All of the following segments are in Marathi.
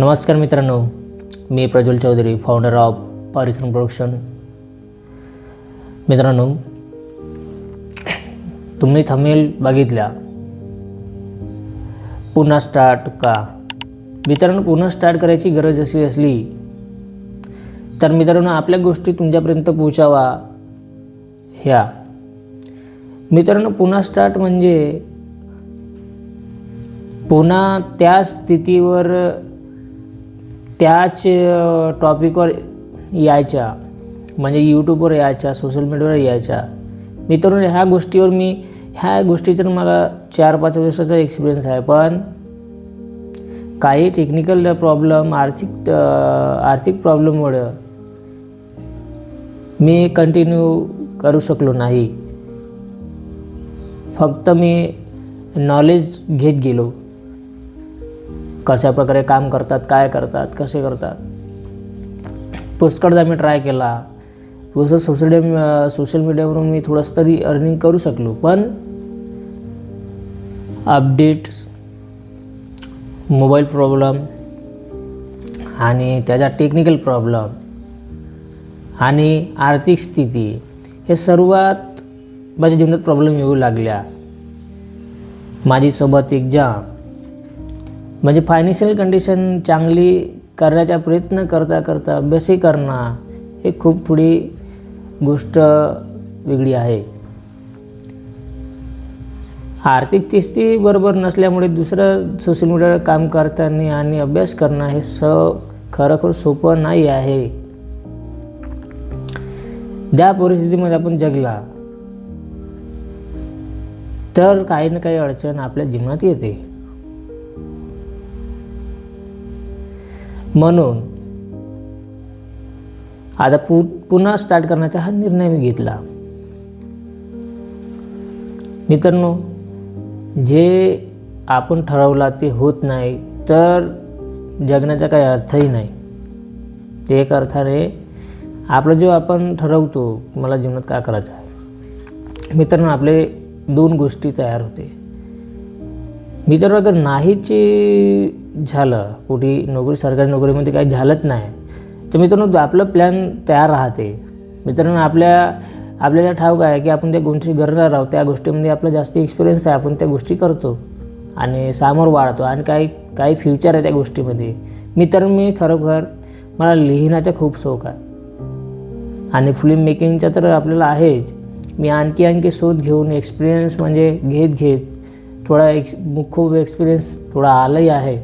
नमस्कार मित्रांनो, मी प्रज्वल चौधरी, फाउंडर ऑफ परिश्रम प्रोडक्शन. मित्रांनो, तुम्ही थंबनेल बघितल्या, पुन्हा स्टार्ट का? मित्रांनो, पुन्हा स्टार्ट करायची गरज अशी असली तर मित्रांनो आपल्या गोष्टी तुमच्यापर्यंत पोहोचावा. ह्या मित्रांनो पुन्हा स्टार्ट म्हणजे पुन्हा त्याच स्थितीवर, त्याच टॉपिकवर यायच्या, म्हणजे यूट्यूबवर यायच्या, सोशल मीडियावर यायच्या. मित्रांनो, ह्या गोष्टीचा मला 4-5 वर्षाचा एक्सपिरियन्स आहे. पण काही टेक्निकल प्रॉब्लेम, आर्थिक प्रॉब्लेममुळे मी कंटिन्यू करू शकलो नाही. फक्त मी नॉलेज घेत गेलो, कशा प्रकारे काम करतात, काय करतात, कसे करतात. पुष्कळदा मी ट्राय केला. सोशल मीडियावरून मी थोडंसं तरी अर्निंग करू शकलो. पण अपडेट्स, मोबाईल प्रॉब्लेम आणि त्याचा टेक्निकल प्रॉब्लेम आणि आर्थिक स्थिती, हे सर्वात माझ्या जीवनात प्रॉब्लेम येऊ लागल्या. माझीसोबत एक्झाम, म्हणजे फायनान्शियल कंडिशन चांगली करण्याचा प्रयत्न करता करता अभ्यासही करणं, हे खूप थोडी गोष्ट वेगळी आहे. आर्थिक स्थिती बरोबर नसल्यामुळे दुसरं सोशल मीडियावर काम करताना आणि अभ्यास करणं हे खरोखर सोपं नाही आहे. ज्या परिस्थितीमध्ये आपण जगला तर काही ना काही अडचण आपल्या जीवनात येते. म्हणून आता पुन्हा स्टार्ट करण्याचा हा निर्णय मी घेतला. मित्रांनो, जे आपण ठरवला ते होत नाही तर जगण्याचा काही अर्थही नाही. ते एक अर्थाने आपलं जो आपण ठरवतो, मला जीवनात काय करायचं आहे, मित्रांनो आपले 2 गोष्टी तयार होते. मित्रांनो, अगर नाहीच झालं, कुठे नोकरी, सरकारी नोकरीमध्ये काही झालंच नाही, तर मित्रांनो आपलं प्लॅन तयार राहते. मित्रांनो, आपल्याला ठाऊक आहे की आपण त्या गोष्टी करणार आहोत, त्या गोष्टीमध्ये आपला जास्त एक्सपिरियन्स आहे, आपण त्या गोष्टी करतो आणि समोर वाढतो आणि काही फ्युचर आहे त्या गोष्टीमध्ये. मित्रांनो, मी खरोखर मला लिहिण्याचा खूप शौक आहे आणि फिल्म मेकिंगचा तर आपल्याला आहेच. मी आणखी शोध घेऊन एक्सपिरियन्स म्हणजे घेत थोडा खूप एक्सपिरियन्स थोडा आलाही आहे.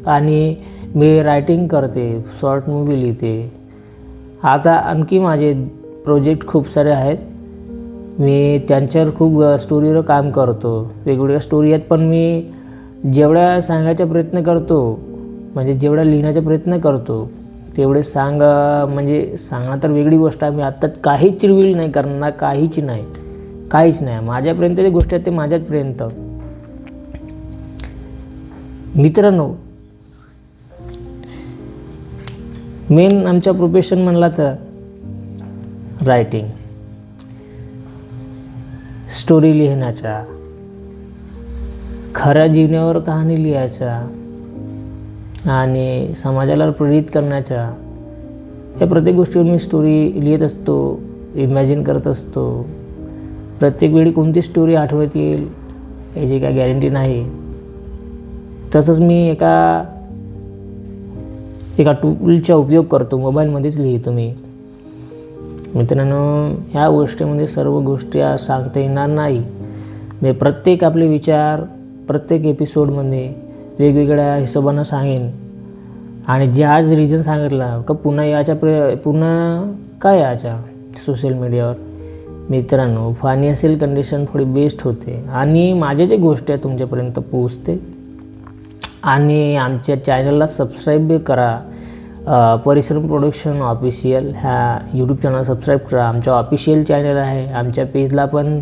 आणि मी रायटिंग करते, शॉर्ट मूवी लिहिते. आता आणखी माझे प्रोजेक्ट खूप सारे आहेत. मी त्यांच्यावर खूप स्टोरीवर काम करतो. वेगवेगळ्या स्टोरी आहेत, पण मी जेवढ्या सांगायचा प्रयत्न करतो, म्हणजे जेवढा लिहिण्याचा प्रयत्न करतो तेवढे म्हणजे सांगणं तर वेगळी गोष्ट आहे. मी आत्ता काहीच रिव्हील नाही करणार, काहीच नाही. माझ्यापर्यंत जे गोष्टी आहेत ते माझ्यापर्यंत. मित्रांनो, मेन आमच्या प्रोफेशन म्हणला तर रायटिंग, स्टोरी लिहिण्याचा, खऱ्या जीवनावर कहाणी लिहायचा आणि समाजाला प्रेरित करण्याचा, या प्रत्येक गोष्टीवर मी स्टोरी लिहित असतो, इमॅजिन करत असतो. प्रत्येक वेळी कोणती स्टोरी आठवत येईल याची काय गॅरंटी नाही. तसंच मी एका टूलचा उपयोग करतो, मोबाईलमध्येच लिहितो मी. मित्रांनो, ह्या गोष्टीमध्ये सर्व गोष्टी सांगता येणार नाही. मी प्रत्येक आपले विचार प्रत्येक एपिसोडमध्ये वेगवेगळ्या हिशोबानं सांगेन. आणि जे आज रिझन सांगितलं का पुन्हा काय यायच्या सोशल मीडियावर, मित्रांनो फायनान्शियल कंडिशन थोडी बेस्ट होते आणि माझे जे गोष्टी आहे तुमच्यापर्यंत पोहोचते. आणि आमच्या चॅनलला सबस्क्राईब करा. परिश्रम प्रोडक्शन ऑफिशियल ह्या यूट्यूब चॅनल सबस्क्राईब करा. आमच्या ऑफिशियल चॅनल आहे. आमच्या पेजला पण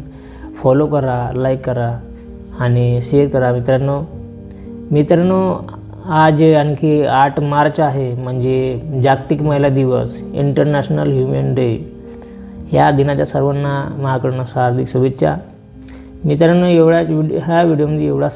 फॉलो करा, लाईक करा आणि शेअर करा. मित्रांनो, आज आणखी 8 मार्च आहे, म्हणजे जागतिक महिला दिवस, इंटरनॅशनल ह्युमन डे. ह्या दिनाच्या सर्वांना माझ्याकडून हार्दिक शुभेच्छा. मित्रांनो, ह्या व्हिडिओमध्ये एवढा